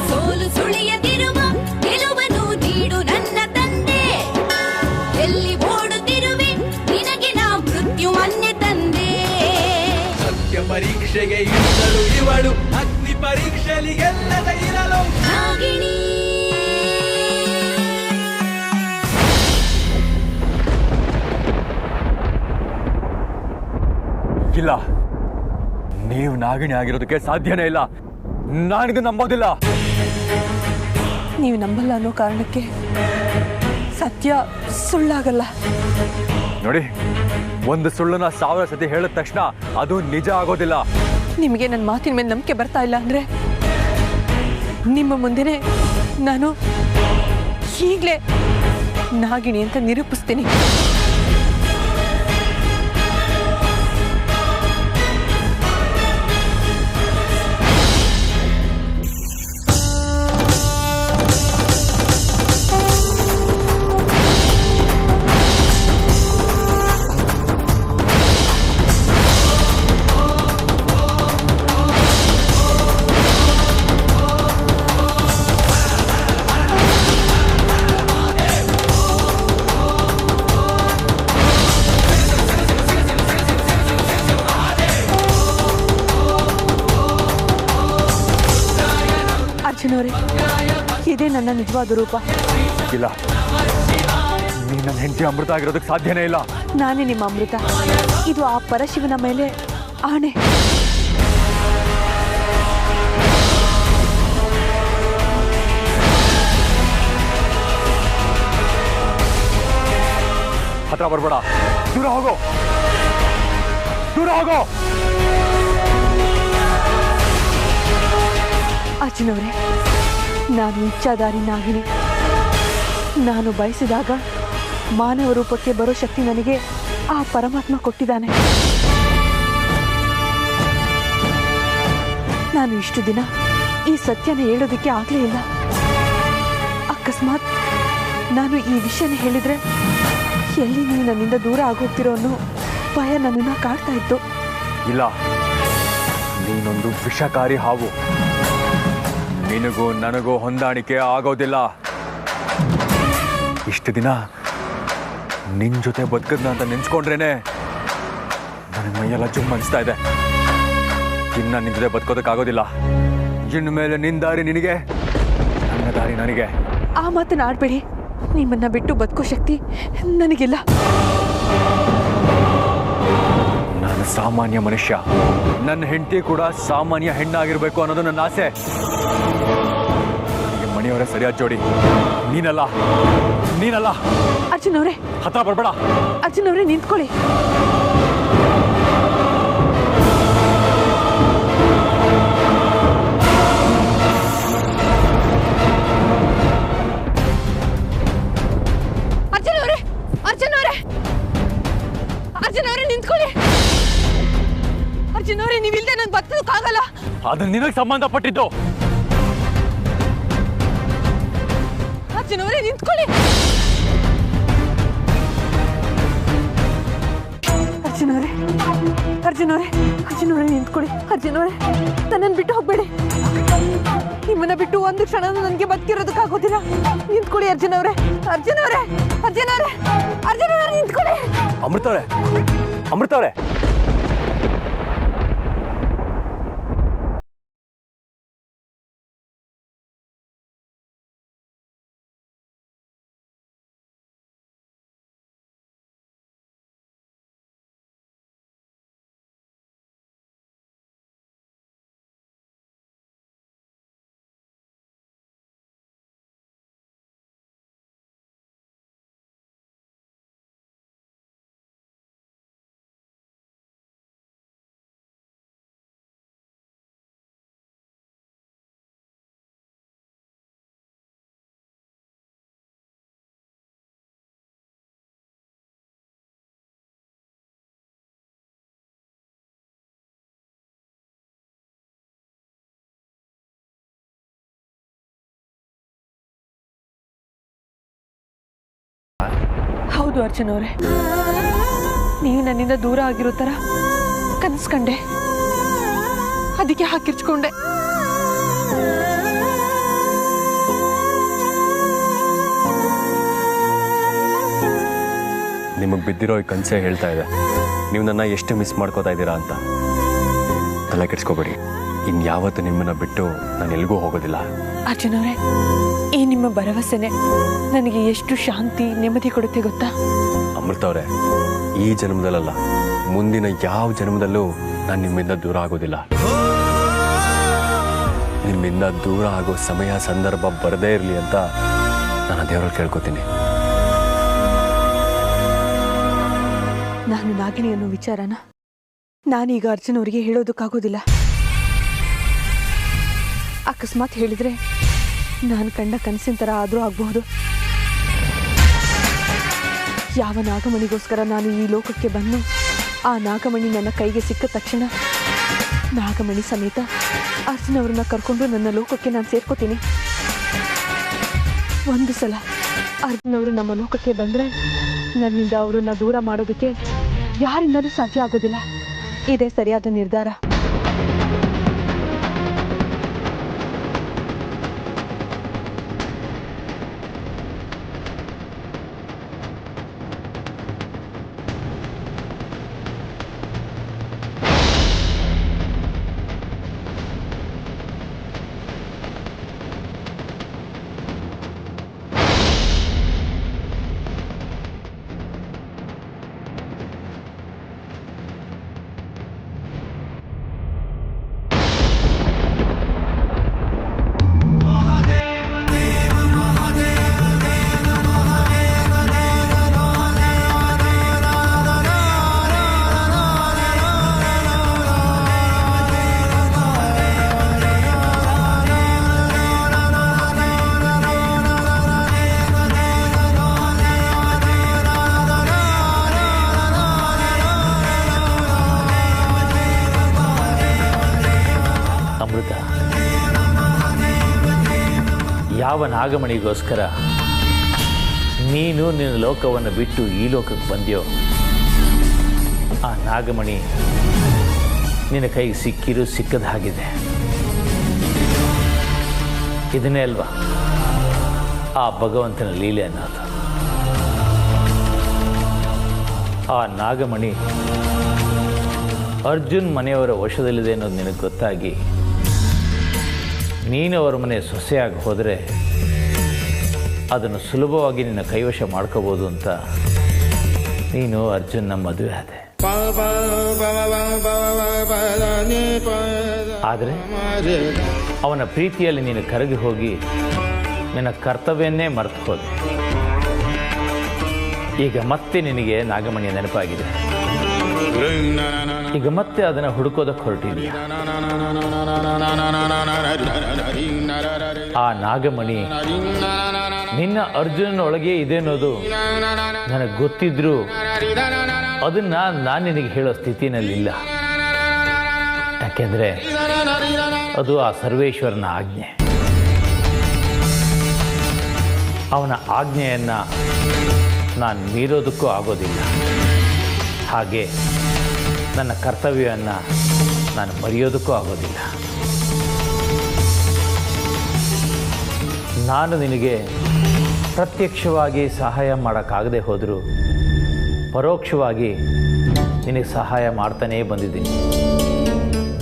ಸೋಲು ಸುಳಿಯದಿರುವ ಗೆಲುವನ್ನು ನೀಡು ನನ್ನ ತಂದೆ, ಎಲ್ಲಿ ಓಡುತ್ತಿರುವೆ ನಿನಗೆ ನಾ ಮೃತ್ಯು ಅನ್ಯ ತಂದೆ. ಸತ್ಯ ಪರೀಕ್ಷೆಗೆ ಇಳಿದಳು ಇವಳು, ಅಗ್ನಿ ಪರೀಕ್ಷೆಯಲ್ಲಿ ಗೆಲ್ಲದ ಇರಲು ನಾಗಿಣಿ. ಇಲ್ಲ, ನೀವು ನಾಗಿಣಿ ಆಗಿರೋದಕ್ಕೆ ಸಾಧ್ಯನೇ ಇಲ್ಲ. ನಾನಿದು ನಂಬೋದಿಲ್ಲ. ನೀವು ನಂಬಲ್ಲ ಅನ್ನೋ ಕಾರಣಕ್ಕೆ ಸತ್ಯ ಸುಳ್ಳಾಗಲ್ಲ. ನೋಡಿ, ಒಂದು ಸುಳ್ಳನ್ನ 1000 ಸತಿ ಹೇಳಿದ ತಕ್ಷಣ ಅದು ನಿಜ ಆಗೋದಿಲ್ಲ. ನಿಮಗೆ ನನ್ನ ಮಾತಿನ ಮೇಲೆ ನಂಬಿಕೆ ಬರ್ತಾ ಇಲ್ಲ ಅಂದರೆ ನಿಮ್ಮ ಮುಂದೆನೆ ನಾನು ಈಗಲೇ ನಾಗಿಣಿ ಅಂತ ನಿರೂಪಿಸ್ತೀನಿ. ಅರ್ಜುನವರೇ, ಇದೇ ನನ್ನ ನಿಜವಾದ ರೂಪ. ಇಲ್ಲ, ನೀನು ನನ್ನ ಹೆಂಡತಿ ಅಮೃತ ಆಗಿರೋದಕ್ಕೆ ಸಾಧ್ಯನೇ ಇಲ್ಲ. ನಾನೇ ನಿಮ್ಮ ಅಮೃತ. ಇದು ಆ ಪರಶಿವನ ಮೇಲೆ ಆಣೆ. ಹತ್ರ ಬರ್ಬೇಡ, ದೂರ ಹೋಗೋ, ದೂರ ಹೋಗೋ. ಅರ್ಜುನವರೇ, ನಾನು ಇಚ್ಛಾಧಾರಿ ನಾಗಿಣಿ. ನಾನು ಬಯಸಿದಾಗ ಮಾನವ ರೂಪಕ್ಕೆ ಬರೋ ಶಕ್ತಿ ನನಗೆ ಆ ಪರಮಾತ್ಮ ಕೊಟ್ಟಿದ್ದಾನೆ. ನಾನು ಇಷ್ಟು ದಿನ ಈ ಸತ್ಯನ ಹೇಳೋದಕ್ಕೆ ಆಗಲೇ ಇಲ್ಲ. ಅಕಸ್ಮಾತ್ ನಾನು ಈ ವಿಷಯನ ಹೇಳಿದ್ರೆ ಎಲ್ಲಿ ನೀವು ನನ್ನಿಂದ ದೂರ ಆಗೋಗ್ತಿರೋ ಅನ್ನೋ ಭಯ ನನ್ನನ್ನು ಕಾಡ್ತಾ ಇತ್ತು. ಇಲ್ಲ, ನೀನೊಂದು ವಿಷಕಾರಿ ಹಾವು. ನಿನಗೂ ನನಗೂ ಹೊಂದಾಣಿಕೆ ಆಗೋದಿಲ್ಲ. ಇಷ್ಟು ದಿನ ನಿನ್ ಜೊತೆ ಬದುಕದ್ನ ಅಂತ ನೆನ್ಸ್ಕೊಂಡ್ರೇನೆ ನನಗೆ ಮೈಯೆಲ್ಲ ಜುಮ್ ಅನಿಸ್ತಾ ಇದೆ. ಇನ್ನ ನಿನ್ ಜೊತೆ ಬದುಕೋದಕ್ಕಾಗೋದಿಲ್ಲ. ಇನ್ನು ಮೇಲೆ ನಿನ್ ದಾರಿ ನಿನಗೆ, ನನ್ನ ದಾರಿ ನನಗೆ. ಆ ಮಾತನ್ನ ಆಡ್ಬೇಡಿ. ನಿಮ್ಮನ್ನ ಬಿಟ್ಟು ಬದುಕೋ ಶಕ್ತಿ ನನಗಿಲ್ಲ. ನಾನು ಸಾಮಾನ್ಯ ಮನುಷ್ಯ. ನನ್ನ ಹೆಂಡತಿ ಕೂಡ ಸಾಮಾನ್ಯ ಹೆಣ್ಣಾಗಿರ್ಬೇಕು ಅನ್ನೋದು ನನ್ನ ಆಸೆ. ನನಗೆ ಮಣಿಯವರೇ ಸರಿಯಾದ ಜೋಡಿ. ನೀನಲ್ಲ, ನೀನಲ್ಲ. ಅರ್ಜುನ್ ಅವರೇ, ಹತ್ರ ಬರ್ಬೇಡ. ಅರ್ಜುನ್ ಅವರೇ, ನಿಂತ್ಕೊಳ್ಳಿ. ಅರ್ಜುನ್ ಅವರೇ, ಅರ್ಜುನ್ ಅವರೇ, ಅರ್ಜುನ್ ಅವರೇ ನಿಂತ್ಕೊಳ್ಳಿ. ಅರ್ಜುನ್ ಅವರೇ, ನೀವಿಲ್ದೆ ನಂಗೆ ಬದುಕೋಕ್ಕಾಗಲ್ಲ. ಅದು ನಿನಗೆ ಸಂಬಂಧಪಟ್ಟಿದ್ದು. ಅರ್ಜುನ್ ಅವರೇ ನಿಂತ್ಕೊಳ್ಳಿ. ಅರ್ಜುನ್ ಅವರೇ, ಅರ್ಜುನ್ ಅವರೇ, ಅರ್ಜುನ್ ಅವರೇ ನಿಂತ್ಕೊಳ್ಳಿ. ಅರ್ಜುನ್ ಅವರೇ, ನನ್ನನ್ನು ಬಿಟ್ಟು ಹೋಗ್ಬೇಡಿ. ನಿಮ್ಮನ್ನ ಬಿಟ್ಟು ಒಂದು ಕ್ಷಣ ನನಗೆ ಬದುಕಿರೋದಕ್ಕಾಗೋದಿಲ್ಲ. ನಿಂತ್ಕೊಳ್ಳಿ ಅರ್ಜುನ್ ಅವರೇ, ಅರ್ಜುನ್ ಅವರೇ, ಅರ್ಜುನ್ ಅವರೇ, ಅರ್ಜುನ್ ಅವರೇ ನಿಂತ್ಕೊಳ್ಳಿ. ಅಮೃತವ್ರೆ, ಅಮೃತವ್ರೆ, ಹೌದು ಅರ್ಜುನ್ ಅವರೇ, ನೀವು ನನ್ನಿಂದ ದೂರ ಆಗಿರೋ ಥರ ಕನಸ್ಕಂಡೆ. ಅದಕ್ಕೆ ಹಾಕಿರ್ಚ್ಕೊಂಡೆ. ನಿಮಗೆ ಬಿದ್ದಿರೋ ಈ ಕನಸೇ ಹೇಳ್ತಾ ಇದೆ ನೀವು ನನ್ನ ಎಷ್ಟು ಮಿಸ್ ಮಾಡ್ಕೋತಾ ಇದ್ದೀರಾ ಅಂತ. ತಲೆ ಕೆಡಿಸ್ಕೋಬೇಡಿ, ಇನ್ಯಾವತ್ತು ನಿಮ್ಮನ್ನ ಬಿಟ್ಟು ನಾನು ಎಲ್ಲಿಗೂ ಹೋಗೋದಿಲ್ಲ. ಅರ್ಜುನ್ ಅವರೇ, ಈ ನಿಮ್ಮ ಭರವಸೆನೆ ನನಗೆ ಎಷ್ಟು ಶಾಂತಿ ನೆಮ್ಮದಿ ಕೊಡುತ್ತೆ ಗೊತ್ತಾ? ಅಮೃತವ್ರೆ, ಈ ಜನ್ಮದಲ್ಲ, ಮುಂದಿನ ಯಾವ ಜನ್ಮದಲ್ಲೂ ನಾನು ನಿಮ್ಮಿಂದ ದೂರ ಆಗೋದಿಲ್ಲ. ನಿಮ್ಮಿಂದ ದೂರ ಆಗೋ ಸಮಯ ಸಂದರ್ಭ ಬರದೇ ಇರಲಿ ಅಂತ ನಾನು ದೇವರಲ್ಲಿ ಕೇಳ್ಕೊತೀನಿ. ನಾನು ನಾಗಿನಿ ಅನ್ನೋ ವಿಚಾರನ ನಾನೀಗ ಅರ್ಜುನ್ ಅವರಿಗೆ ಹೇಳೋದಕ್ಕಾಗೋದಿಲ್ಲ. ಅಕಸ್ಮಾತ್ ಹೇಳಿದ್ರೆ ನಾನು ಕಂಡ ಕನಸಿನ ಥರ ಆದರೂ ಆಗಬಹುದು. ಯಾವ ನಾಗಮಣಿಗೋಸ್ಕರ ನಾನು ಈ ಲೋಕಕ್ಕೆ ಬಂದು ಆ ನಾಗಮಣಿ ನನ್ನ ಕೈಗೆ ಸಿಕ್ಕ ತಕ್ಷಣ ನಾಗಮಣಿ ಸಮೇತ ಅರ್ಜುನ್ ಅವ್ರನ್ನ ಕರ್ಕೊಂಡು ನನ್ನ ಲೋಕಕ್ಕೆ ನಾನು ಸೇರ್ಕೋತೀನಿ. ಒಂದು ಸಲ ಅರ್ಜುನ್ ಅವರು ನಮ್ಮ ಲೋಕಕ್ಕೆ ಬಂದರೆ ನನ್ನಿಂದ ಅವರನ್ನ ದೂರ ಮಾಡೋದಕ್ಕೆ ಯಾರಿಂದಲೂ ಸಾಧ್ಯ ಆಗೋದಿಲ್ಲ. ಇದೇ ಸರಿಯಾದ ನಿರ್ಧಾರ. ಅಮೃತ, ಯಾವ ನಾಗಮಣಿಗೋಸ್ಕರ ನೀನು ನಿನ್ನ ಲೋಕವನ್ನು ಬಿಟ್ಟು ಈ ಲೋಕಕ್ಕೆ ಬಂದ್ಯೋ ಆ ನಾಗಮಣಿ ನಿನ್ನ ಕೈಗೆ ಸಿಕ್ಕಿರೂ ಸಿಕ್ಕದ ಹಾಗಿದೆ. ಇದನ್ನೇ ಅಲ್ವಾ ಆ ಭಗವಂತನ ಲೀಲೆ ಅನ್ನೋದು. ಆ ನಾಗಮಣಿ ಅರ್ಜುನ್ ಮನೆಯವರ ವಶದಲ್ಲಿದೆ ಅನ್ನೋದು ನಿನಗೆ ಗೊತ್ತಾಗಿ ನೀನು ಅವರ ಮನೆ ಸೊಸೆಯಾಗಿ ಹೋದರೆ ಅದನ್ನು ಸುಲಭವಾಗಿ ನಿನ್ನ ಕೈವಶ ಮಾಡ್ಕೋಬೋದು ಅಂತ ನೀನು ಅರ್ಜುನ್ನ ಮದುವೆ ಆದೆ. ಆದರೆ ಅವನ ಪ್ರೀತಿಯಲ್ಲಿ ನೀನು ಕರಗಿ ಹೋಗಿ ನಿನ್ನ ಕರ್ತವ್ಯವನ್ನೇ ಮರೆತು ಹೋದೆ. ಈಗ ಮತ್ತೆ ನಿನಗೆ ನಾಗಮಣಿಯ ನೆನಪಾಗಿದೆ. ಈಗ ಮತ್ತೆ ಅದನ್ನು ಹುಡುಕೋದಕ್ಕೆ ಹೊರಟಿದೆಯಾ? ಆ ನಾಗಮಣಿ ನಿನ್ನ ಅರ್ಜುನನೊಳಗೆ ಇದೆ ಅನ್ನೋದು ನನಗೆ ಗೊತ್ತಿದ್ರೂ ಅದನ್ನ ನಾನು ನಿನಗೆ ಹೇಳೋ ಸ್ಥಿತಿನಲ್ಲಿಲ್ಲ. ಯಾಕೆಂದರೆ ಅದು ಆ ಸರ್ವೇಶ್ವರನ ಆಜ್ಞೆ. ಅವನ ಆಜ್ಞೆಯನ್ನು ನಾನು ಮೀರೋದಕ್ಕೂ ಆಗೋದಿಲ್ಲ. ಹಾಗೆ ನನ್ನ ಕರ್ತವ್ಯವನ್ನು ನಾನು ಮರೆಯೋದಕ್ಕೂ ಆಗೋದಿಲ್ಲ. ನಾನು ನಿನಗೆ ಪ್ರತ್ಯಕ್ಷವಾಗಿ ಸಹಾಯ ಮಾಡೋಕ್ಕಾಗದೆ ಹೋದರೂ ಪರೋಕ್ಷವಾಗಿ ನಿನಗೆ ಸಹಾಯ ಮಾಡ್ತಾನೇ ಬಂದಿದ್ದೀನಿ.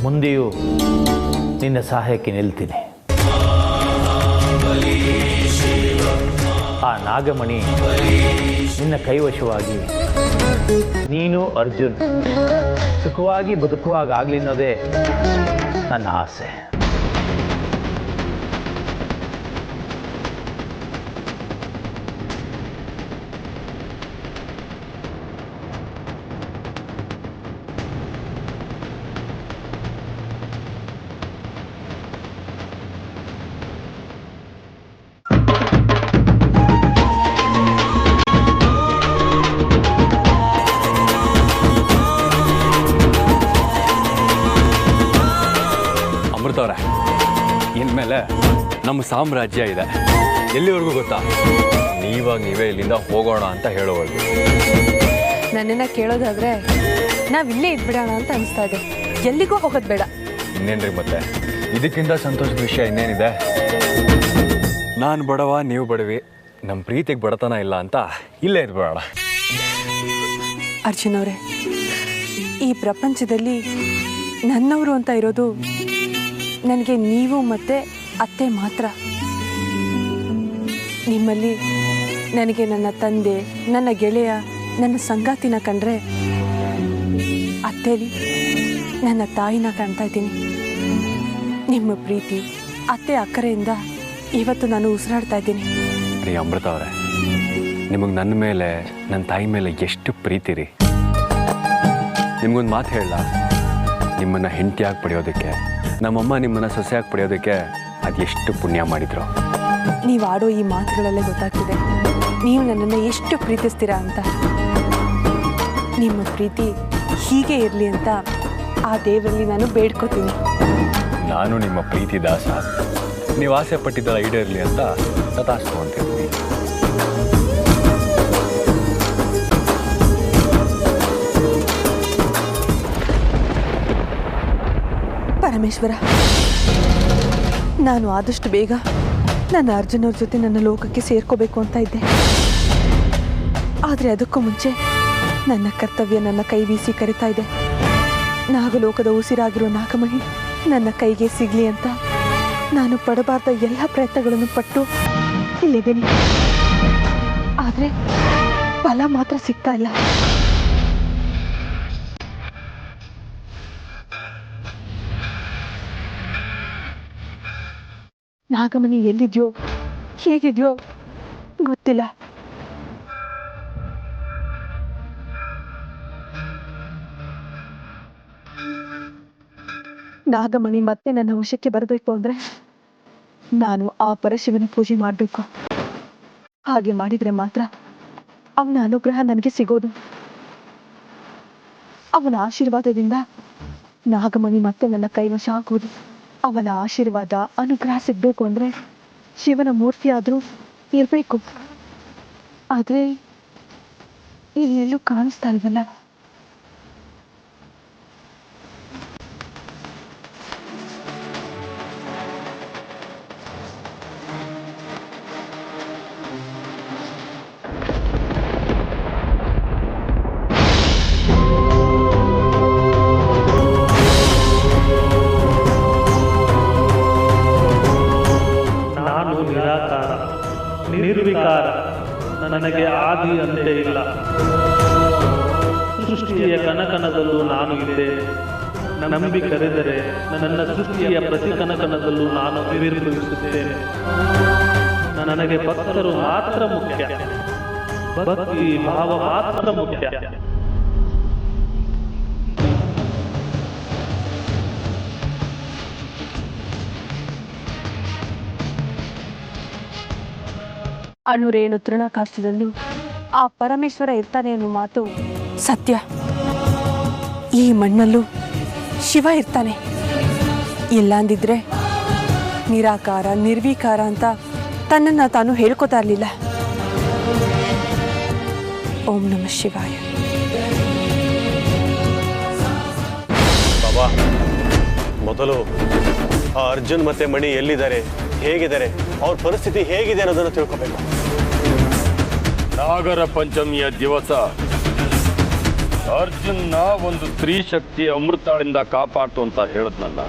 ಮುಂದೆಯೂ ನಿನ್ನ ಸಹಾಯಕ್ಕೆ ನಿಲ್ತೀನಿ. ಆ ನಾಗಮಣಿ ನಿನ್ನ ಕೈವಶವಾಗಿ ನೀನು ಅರ್ಜುನ್ ಸುಖವಾಗಿ ಬದುಕುವಾಗಲಿ ಅನ್ನೋದೇ ನನ್ನ ಆಸೆ. ಅಮೃತವ್ರೆ, ಇನ್ಮೇಲೆ ನಮ್ಮ ಸಾಮ್ರಾಜ್ಯ ಇದೆ. ಎಲ್ಲಿವರೆಗೂ ಗೊತ್ತಾ? ನೀವೇ ಇಲ್ಲಿಂದ ಹೋಗೋಣ ಅಂತ ಹೇಳೋವರೆಗೂ. ನನ್ನನ್ನು ಕೇಳೋದಾದ್ರೆ ನಾವಿಲ್ಲೇ ಇದ್ಬಿಡೋಣ ಅಂತ ಅನಿಸ್ತಾ ಇದೆ. ಎಲ್ಲಿಗೂ ಹೋಗೋದು ಬೇಡ. ಇನ್ನೇನ್ರಿ ಮತ್ತೆ, ಇದಕ್ಕಿಂತ ಸಂತೋಷದ ವಿಷಯ ಇನ್ನೇನಿದೆ? ನಾನು ಬಡವ, ನೀವು ಬಡವಿ, ನಮ್ಮ ಪ್ರೀತಿಗೆ ಬಡತನ ಇಲ್ಲ ಅಂತ ಇಲ್ಲೇ ಇದ್ಬಿಡೋಣ. ಅರ್ಜುನ್ ಅವರೇ, ಈ ಪ್ರಪಂಚದಲ್ಲಿ ನನ್ನವರು ಅಂತ ಇರೋದು ನನಗೆ ನೀವು ಮತ್ತು ಅತ್ತೆ ಮಾತ್ರ. ನಿಮ್ಮಲ್ಲಿ ನನಗೆ ನನ್ನ ತಂದೆ, ನನ್ನ ಗೆಳೆಯ, ನನ್ನ ಸಂಗಾತಿನ ಕಂಡ್ರೆ ಅತ್ತೇಲಿ ನನ್ನ ತಾಯಿನ ಕಾಣ್ತಾ ಇದ್ದೀನಿ. ನಿಮ್ಮ ಪ್ರೀತಿ, ಅತ್ತೆ ಅಕ್ಕರೆಯಿಂದ ಇವತ್ತು ನಾನು ಉಸಿರಾಡ್ತಾ ಇದ್ದೀನಿ. ರೀ ಅಮೃತ ಅವರೇ, ನಿಮಗೆ ನನ್ನ ಮೇಲೆ, ನನ್ನ ತಾಯಿ ಮೇಲೆ ಎಷ್ಟು ಪ್ರೀತಿ ರೀ. ನಿಮ್ಗೊಂದು ಮಾತು ಹೇಳ, ನಿಮ್ಮನ್ನು ಹೆಂಡತಿಯಾಗಿ ಪಡೆಯೋದಕ್ಕೆ, ನಮ್ಮಮ್ಮ ನಿಮ್ಮನ್ನು ಸೊಸೆಯಾಗಿ ಪಡೆಯೋದಕ್ಕೆ ಅದೆಷ್ಟು ಪುಣ್ಯ ಮಾಡಿದ್ರು. ನೀವು ಆಡೋ ಈ ಮಾತುಗಳಲ್ಲೇ ಗೊತ್ತಾಗ್ತಿದೆ ನೀವು ನನ್ನನ್ನು ಎಷ್ಟು ಪ್ರೀತಿಸ್ತೀರಾ ಅಂತ. ನಿಮ್ಮ ಪ್ರೀತಿ ಹೀಗೆ ಇರಲಿ ಅಂತ ಆ ದೇವರಲ್ಲಿ ನಾನು ಬೇಡ್ಕೋತೀನಿ. ನಾನು ನಿಮ್ಮ ಪ್ರೀತಿ ದಾಸ. ನೀವು ಆಸೆ ಪಟ್ಟಿದ್ದಲ್ಲ ಈಡೇರಲಿ ಅಂತ ತಥಾಸ್ತು ಅಂತಿರ್ತೀನಿ. ಪರಮೇಶ್ವರ, ನಾನು ಆದಷ್ಟು ಬೇಗ ನನ್ನ ಅರ್ಜುನವ್ರ ಜೊತೆ ನನ್ನ ಲೋಕಕ್ಕೆ ಸೇರ್ಕೋಬೇಕು ಅಂತ ಇದ್ದೆ. ಆದರೆ ಅದಕ್ಕೂ ಮುಂಚೆ ನನ್ನ ಕರ್ತವ್ಯ ನನ್ನ ಕೈ ಬೀಸಿ ಕರಿತಾ ಇದೆ. ನಾಗಲೋಕದ ಉಸಿರಾಗಿರೋ ನಾಗಮಣಿ ನನ್ನ ಕೈಗೆ ಸಿಗಲಿ ಅಂತ ನಾನು ಪಡಬಾರ್ದ ಎಲ್ಲ ಪ್ರಯತ್ನಗಳನ್ನು ಪಟ್ಟು ಇಲ್ಲಿದ್ದೀನಿ. ಆದರೆ ಫಲ ಮಾತ್ರ ಸಿಗ್ತಾ ಇಲ್ಲ. ನಾಗಮಣಿ ಎಲ್ಲಿದ್ಯೋ, ಹೇಗಿದ್ಯೋ ಗೊತ್ತಿಲ್ಲ. ನಾಗಮಣಿ ಮತ್ತೆ ನನ್ನ ವಶಕ್ಕೆ ಬರಬೇಕು ಅಂದ್ರೆ ನಾನು ಆ ಪರಶಿವನ ಪೂಜೆ ಮಾಡಬೇಕು. ಹಾಗೆ ಮಾಡಿದ್ರೆ ಮಾತ್ರ ಅವನ ಅನುಗ್ರಹ ನನಗೆ ಸಿಗೋದು. ಅವನ ಆಶೀರ್ವಾದದಿಂದ ನಾಗಮಣಿ ಮತ್ತೆ ನನ್ನ ಕೈವಶ ಆಗೋದು. ಅವನ ಆಶೀರ್ವಾದ, ಅನುಗ್ರಹ ಸಿಗ್ಬೇಕು ಅಂದ್ರೆ ಶಿವನ ಮೂರ್ತಿ ಆದ್ರೂ ಇರ್ಬೇಕು. ಆದ್ರೆ ಇಲ್ಲೆಲ್ಲೂ ಕಾಣಿಸ್ತಾ ಇಲ್ವಲ್ಲ. ನಿರಾಕಾರ, ನಿರ್ವಿಕಾರ, ನನಗೆ ಆದಿ ಅಂತೆ ಇಲ್ಲ. ಸೃಷ್ಟಿಯ ಕನಕನದಲ್ಲೂ ನಾನು ಇದ್ದೇನೆ. ನಂಬಿ ಕರೆದರೆ ನನ್ನ ಸೃಷ್ಟಿಯ ಪ್ರತಿ ಕನಕನದಲ್ಲೂ ನಾನು ಆವಿರ್ಭವಿಸುತ್ತೇನೆ. ನನಗೆ ಭಕ್ತರು ಮಾತ್ರ ಮುಖ್ಯ, ಭಕ್ತಿ ಭಾವ ಮಾತ್ರ ಮುಖ್ಯ. ಅಣುರೇಣು ತೃಣಕಾಷ್ಟದಲ್ಲೂ ಆ ಪರಮೇಶ್ವರ ಇರ್ತಾನೆ ಅನ್ನೋ ಮಾತು ಸತ್ಯ. ಈ ಮಣ್ಣಲ್ಲೂ ಶಿವ ಇರ್ತಾನೆ. ಇಲ್ಲ ಅಂದಿದ್ರೆ ನಿರಾಕಾರ ನಿರ್ವಿಕಾರ ಅಂತ ತನ್ನನ್ನು ತಾನು ಹೇಳ್ಕೊತಾ ಇರಲಿಲ್ಲ. ಓಂ ನಮಃ ಶಿವಾಯ. ಬಾಬಾ, ಮೊದಲು ಆ ಅರ್ಜುನ್ ಮತ್ತೆ ಮಣಿ ಎಲ್ಲಿದ್ದಾರೆ, ಹೇಗಿದ್ದಾರೆ, ಅವ್ರ ಪರಿಸ್ಥಿತಿ ಹೇಗಿದೆ ಅನ್ನೋದನ್ನು ತಿಳ್ಕೋಬೇಕು. ನಾಗರ ಪಂಚಮಿಯ ದಿವಸ ಅರ್ಜುನ್ನ ಒಂದು ಸ್ತ್ರೀ ಶಕ್ತಿ ಅಮೃತಾಳಿಂದ ಕಾಪಾಡ್ತು ಅಂತ ಹೇಳದ್ನಲ್ಲ.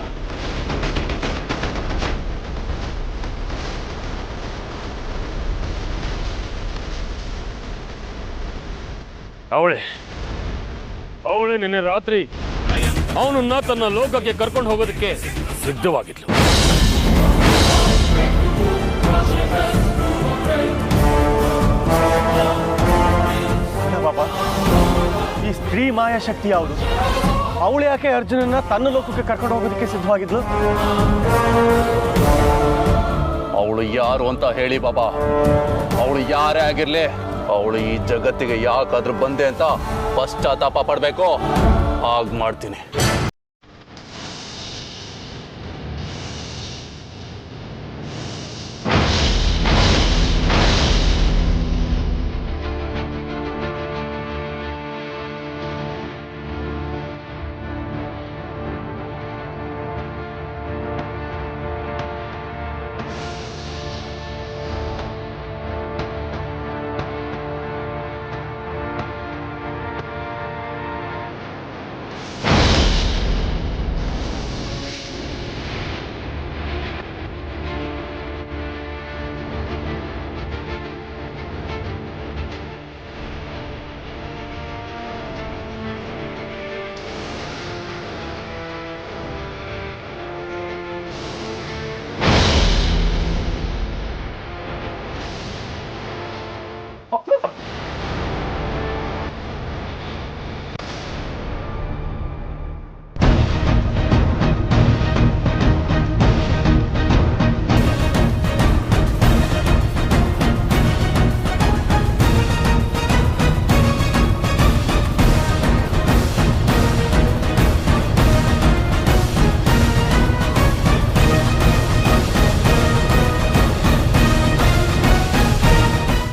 ಅವಳೇ ನಿನ್ನೆ ರಾತ್ರಿ ಅವನನ್ನ ತನ್ನ ಲೋಕಕ್ಕೆ ಕರ್ಕೊಂಡು ಹೋಗೋದಕ್ಕೆ ಸಿದ್ಧವಾಗಿದ್ಲು. ಬಾಬಾ, ಈ ಸ್ತ್ರೀ ಮಾಯಾಶಕ್ತಿ ಯಾವುದು? ಅವಳು ಯಾಕೆ ಅರ್ಜುನನ್ನ ತನ್ನ ಲೋಕಕ್ಕೆ ಕರ್ಕೊಂಡು ಹೋಗೋದಕ್ಕೆ ಸಿದ್ಧವಾಗಿದ್ಲು? ಅವಳು ಯಾರು ಅಂತ ಹೇಳಿ ಬಾಬಾ. ಅವಳು ಯಾರೇ ಆಗಿರ್ಲಿ, ಅವಳು ಈ ಜಗತ್ತಿಗೆ ಯಾಕಾದ್ರೂ ಬಂದೆ ಅಂತ ಪಶ್ಚಾತ್ತಾಪ ಪಡ್ಬೇಕು. ಹಾಗೆ ಮಾಡ್ತೀನಿ.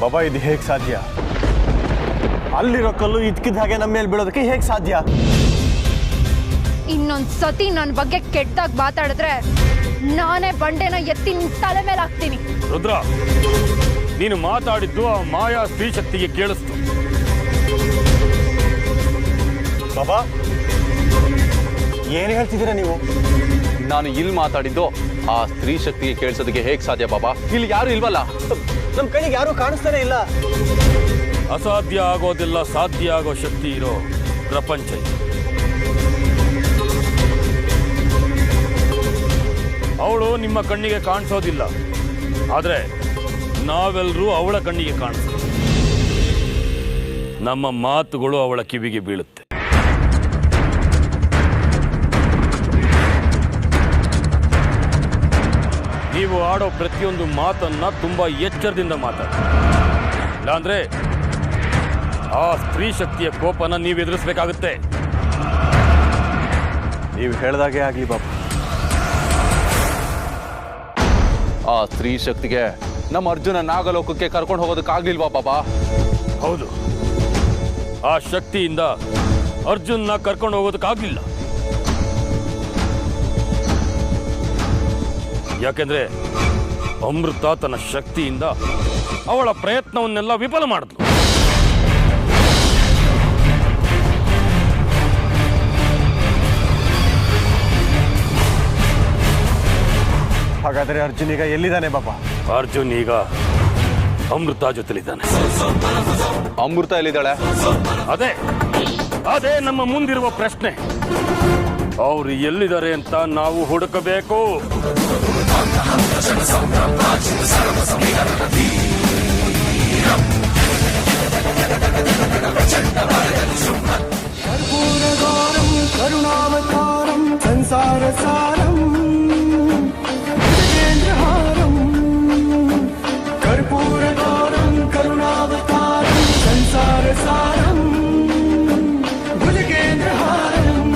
ಬಾಬಾ, ಇದು ಹೇಗೆ ಸಾಧ್ಯ? ಅಲ್ಲಿರೋ ಕಲ್ಲು ಇದ್ಕಿದ ಹಾಗೆ ನಮ್ಮ ಮೇಲೆ ಬೀಳೋದಕ್ಕೆ ಹೇಗೆ ಸಾಧ್ಯ? ಇನ್ನೊಂದ್ ಸತಿ ನನ್ನ ಬಗ್ಗೆ ಕೆಟ್ಟದಾಗ ಮಾತಾಡಿದ್ರೆ ನಾನೇ ಬಂಡೆನ ಎತ್ತಿ ತಲೆ ಮೇಲೆ ಹಾಕ್ತೀನಿ. ರುದ್ರ, ನೀನು ಮಾತಾಡಿದ್ದು ಆ ಮಾಯಾ ಸ್ತ್ರೀ ಶಕ್ತಿಗೆ ಕೇಳಿಸ್ತು. ಬಾಬಾ, ಏನು ಹೇಳ್ತಿದ್ದೀರಾ ನೀವು? ನಾನು ಇಲ್ಲಿ ಮಾತಾಡಿದ್ದು ಆ ಸ್ತ್ರೀ ಶಕ್ತಿಗೆ ಕೇಳಿಸೋದಕ್ಕೆ ಹೇಗೆ ಸಾಧ್ಯ ಬಾಬಾ? ಇಲ್ಲಿ ಯಾರು ಇಲ್ವಲ್ಲ. ನಮ್ಮ ಕೈಗೆ ಯಾರು ಕಾಣಿಸ್ತಾನೆ ಇಲ್ಲ. ಅಸಾಧ್ಯ ಆಗೋದಿಲ್ಲ, ಸಾಧ್ಯ ಆಗೋ ಶಕ್ತಿ ಇರೋ ಪ್ರಪಂಚ. ಅವಳು ನಿಮ್ಮ ಕಣ್ಣಿಗೆ ಕಾಣಿಸೋದಿಲ್ಲ, ಆದ್ರೆ ನಾವೆಲ್ಲರೂ ಅವಳ ಕಣ್ಣಿಗೆ ಕಾಣಿಸ್ತೀವಿ. ನಮ್ಮ ಮಾತುಗಳು ಅವಳ ಕಿವಿಗೆ ಬೀಳುತ್ತೆ. ನೀವು ಆಡೋ ಪ್ರತಿಯೊಂದು ಮಾತನ್ನ ತುಂಬಾ ಎಚ್ಚರದಿಂದ ಮಾತಾಡಿ, ಇಲ್ಲಾಂದ್ರೆ ಆ ಸ್ತ್ರೀ ಶಕ್ತಿಯ ಕೋಪನ ನೀವು ಎದುರಿಸಬೇಕಾಗುತ್ತೆ. ನೀವು ಹೇಳ್ದಾಗೆ ಆಗ್ಲಿ ಬಾಬಾ. ಆ ಸ್ತ್ರೀ ಶಕ್ತಿಗೆ ನಮ್ಮ ಅರ್ಜುನ ನಾಗಲೋಕಕ್ಕೆ ಕರ್ಕೊಂಡು ಹೋಗೋದಕ್ಕಾಗ್ಲಿಲ್ವಾ ಬಾಬಾ? ಹೌದು, ಆ ಶಕ್ತಿಯಿಂದ ಅರ್ಜುನ್ನ ಕರ್ಕೊಂಡು ಹೋಗೋದಕ್ಕಾಗ್ಲಿಲ್ಲ. ಯಾಕೆಂದ್ರೆ ಅಮೃತ ತನ್ನ ಶಕ್ತಿಯಿಂದ ಅವಳ ಪ್ರಯತ್ನವನ್ನೆಲ್ಲ ವಿಫಲ ಮಾಡಿದ್ಲು. ಹಾಗಾದ್ರೆ ಅರ್ಜುನ್ ಈಗ ಎಲ್ಲಿದ್ದಾನೆ ಬಾಬಾ? ಅರ್ಜುನ್ ಈಗ ಅಮೃತ ಜೊತೆಲಿದ್ದಾನೆ. ಅಮೃತ ಎಲ್ಲಿದ್ದಾಳೆ? ಅದೇ ನಮ್ಮ ಮುಂದಿರುವ ಪ್ರಶ್ನೆ. ಅವರು ಎಲ್ಲಿದ್ದಾರೆ ಅಂತ ನಾವು ಹುಡುಕಬೇಕು. ಕರ್ಪೂರಗೌರಂ ಕರುಣಾವತಾರಂ ಸಂಸಾರ ಸಾರಂ ಗಜೇಂದ್ರಹಾರಂ. ಕರ್ಪೂರಗೌರಂ ಕರುಣಾವತಾರಂ ಸಂಸಾರ ಸಾರಂ ಭುಜಗೇಂದ್ರಹಾರಂ.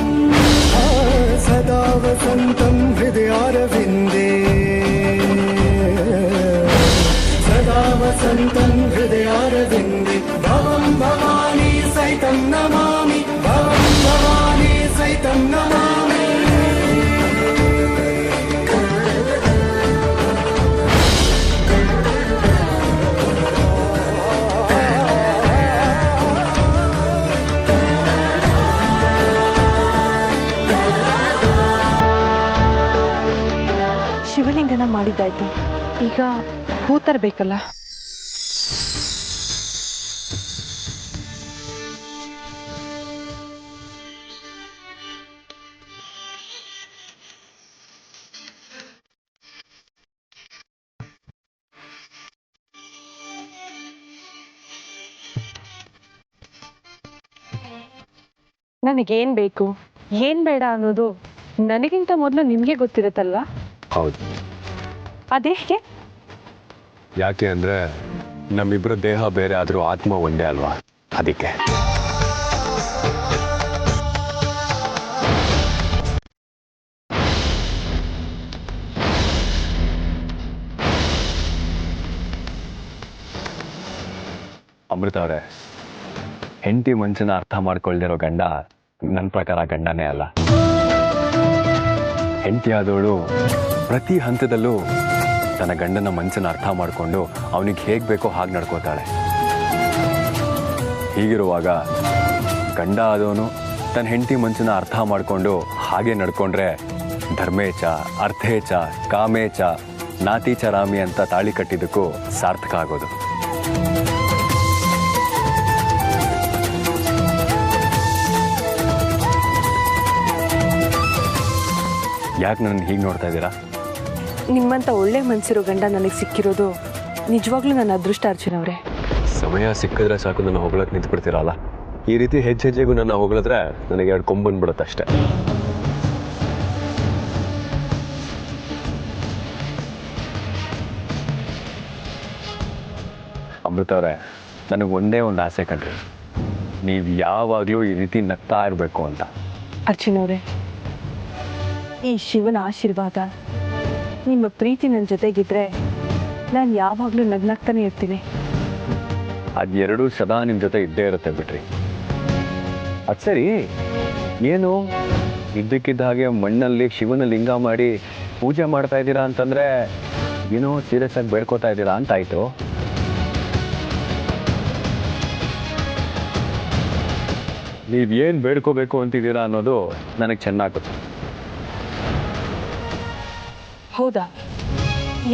ಶಿವಲಿಂಗನ ಮಾಡಿದ್ದಾಯ್ತು, ಈಗ ಹೂ ತರಬೇಕಲ್ಲ. ನನಗೇನು ಬೇಕು ಏನು ಬೇಡ ಅನ್ನೋದು ನನಗಿಂತ ಮೊದಲು ನಿಮಗೆ ಗೊತ್ತಿರುತ್ತಲ್ವಾ? ಹೌದು. ಅದೇಕೆ? ಯಾಕೆ ಅಂದರೆ ನಮ್ಮಿಬ್ಬರ ದೇಹ ಬೇರೆ ಆದರೂ ಆತ್ಮ ಒಂದೇ ಅಲ್ವಾ, ಅದಕ್ಕೆ. ಅಮೃತ ಅವರೇ, ಹೆಂಡತಿ ಮನಸ್ಸನ್ನ ಅರ್ಥ ಮಾಡ್ಕೊಳ್ದಿರೋ ಗಂಡ ನನ್ನ ಪ್ರಕಾರ ಗಂಡನೇ ಅಲ್ಲ. ಹೆಂಡತಿ ಆದವಳು ಪ್ರತಿ ಹಂತದಲ್ಲೂ ತನ್ನ ಗಂಡನ ಮನಸ್ಸನ್ನ ಅರ್ಥ ಮಾಡಿಕೊಂಡು ಅವನಿಗೆ ಹೇಗೆ ಬೇಕೋ ಹಾಗೆ ನಡ್ಕೋತಾಳೆ. ಹೀಗಿರುವಾಗ ಗಂಡ ಆದವನು ತನ್ನ ಹೆಂಡತಿ ಮನಸ್ಸನ್ನ ಅರ್ಥ ಮಾಡಿಕೊಂಡು ಹಾಗೆ ನಡ್ಕೊಂಡ್ರೆ ಧರ್ಮೇಚ ಅರ್ಥೇಚ ಕಾಮೇಚ ನಾತೀಚ ರಾಮಿ ಅಂತ ತಾಳಿ ಕಟ್ಟಿದ್ದಕ್ಕೂ ಸಾರ್ಥಕ ಆಗೋದು. ಯಾಕೆ ನನ್ನ ಹೀಗೆ ನೋಡ್ತಾ ಇದ್ದೀರಾ? ನಿಮ್ಮಂಥ ಒಳ್ಳೆ ಮನಸ್ಸಿರೋ ಗಂಡ ನನಗೆ ಸಿಕ್ಕಿರೋದು ನಿಜವಾಗ್ಲೂ ನನ್ನ ಅದೃಷ್ಟ ಅರ್ಜುನ್ ಅವರೇ. ಸಮಯ ಸಿಕ್ಕಿದ್ರೆ ಸಾಕು ನನ್ನ ಹೊಗಳಕ್ಕೆ ನಿಂತ್ಬಿಡ್ತೀರಲ್ಲ. ಈ ರೀತಿ ಹೆಜ್ಜೆಗೂ ನನ್ನ ಹೊಗಳಿದ್ರೆ ನನಗೆ 2 ಕೊಂಬು ಬಂದ್ಬಿಡುತ್ತೆ ಅಷ್ಟೇ. ಅಮೃತ ಅವರೇ, ನನಗೆ ಒಂದೇ ಒಂದು ಆಸೆ ಕಣ್ರಿ, ನೀವು ಯಾವಾಗಲೂ ಈ ರೀತಿ ನಗ್ತಾ ಇರಬೇಕು ಅಂತ. ಅರ್ಜುನ್ ಅವರೇ, ಈ ಶಿವನ ಆಶೀರ್ವಾದ ನಿಮ್ಮ ಪ್ರೀತಿ ನನ್ನ ಜೊತೆಗಿದ್ರೆ ನಾನು ಯಾವಾಗಲೂ ನಗ್ನಾಗ್ತಾನೆ ಇರ್ತೀನಿ. ಅದೆರಡೂ ಸದಾ ನಿಮ್ಮ ಜೊತೆ ಇದ್ದೇ ಇರುತ್ತೆ ಬಿಡ್ರಿ. ಅದು ಸರಿ, ಏನು ಇದ್ದಕ್ಕಿದ್ದ ಹಾಗೆ ಮಣ್ಣಲ್ಲಿ ಶಿವನ ಲಿಂಗ ಮಾಡಿ ಪೂಜೆ ಮಾಡ್ತಾ ಇದ್ದೀರಾ ಅಂತಂದರೆ ಏನೋ ಸೀರಿಯಸ್ ಆಗಿ ಬೇಡ್ಕೋತಾ ಇದ್ದೀರಾ ಅಂತಾಯಿತು. ನೀವೇನು ಬೇಡ್ಕೋಬೇಕು ಅಂತಿದ್ದೀರಾ ಅನ್ನೋದು ನನಗೆ ಚೆನ್ನಾಗಿ ಗೊತ್ತು. ಹೌದಾ?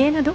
ಏನದು?